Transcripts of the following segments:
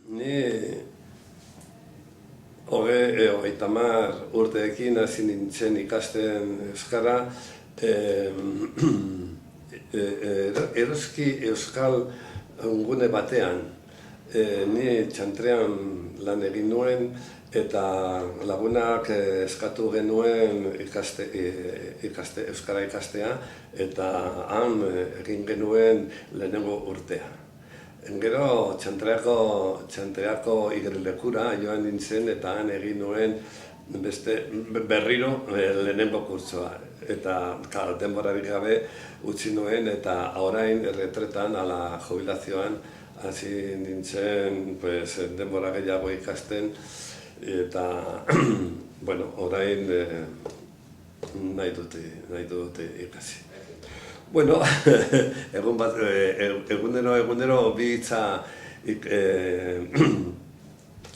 Ni hogeita hamar urteekin hasi nintzen ikasten euskara, eroski euskal gune batean. Ni txantrean lan egin nuen eta lagunak eskatu genuen euskara ikastea eta han egin genuen lehenengo urtea. Gero txantreako igerilekura joan nintzen eta han egin nuen berriro lehenengo kurtsoa. Eta denborarik gabe utzi nuen eta orain erretretan ala jubilazioan hasi nintzen denbora gehiago ikasten eta orain nahi dute ikasi. Bueno, egunero bi hitza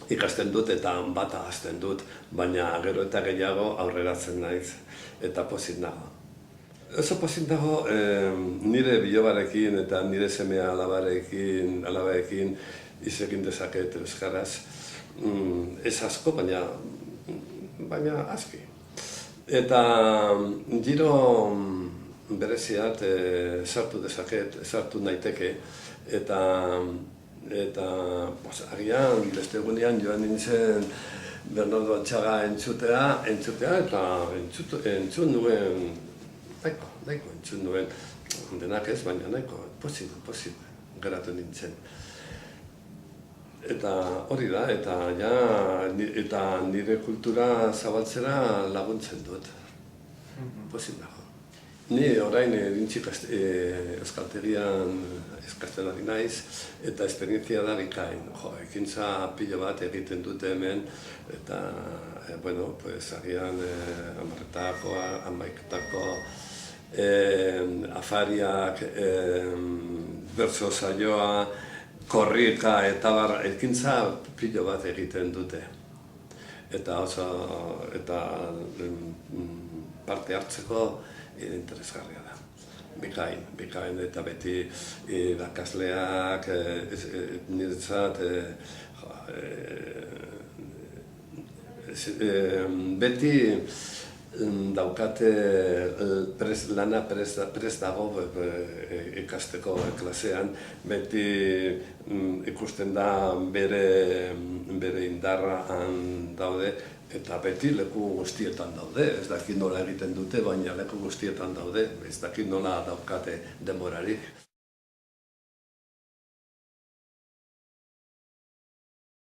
ikasten dut eta bata hasten dut, baina gero eta gehiago aurreratzen naiz eta pozik nago. Oso pozik nago nire bilobarekin eta nire seme alabarekin hitz egin dezaket euskaraz. Ez asko, baina aski. Eta giro bereziat sartu naiteke eta agian beste egunean joan nintzen Bernardo Atxaga entzutea eta entzun nuen, nahiko entzun nuen, denak ez, baina nahiko pozik geratu nintzen. Eta hori da, eta nire kultura zabaltzera laguntzen dut, pozik dago. Ni orain euskaltegian eskasten ari naiz eta esperientzia da bikain. Ekintza pilo bat egiten dute hemen eta agian hamaiketako afariak, bertso saioa, korrika eta ekintza pilo bat egiten dute. Eta parte hartzeko interesgarria da. Bikain eta beti irakasleak niretzat beti daukate lana prest dago ikasteko klasean, beti ikusten da bere indarra han daude eta beti leku guztietan daude, ez dakit nola egiten dute, baina leku guztietan daude, ez dakit nola daukate denborarik.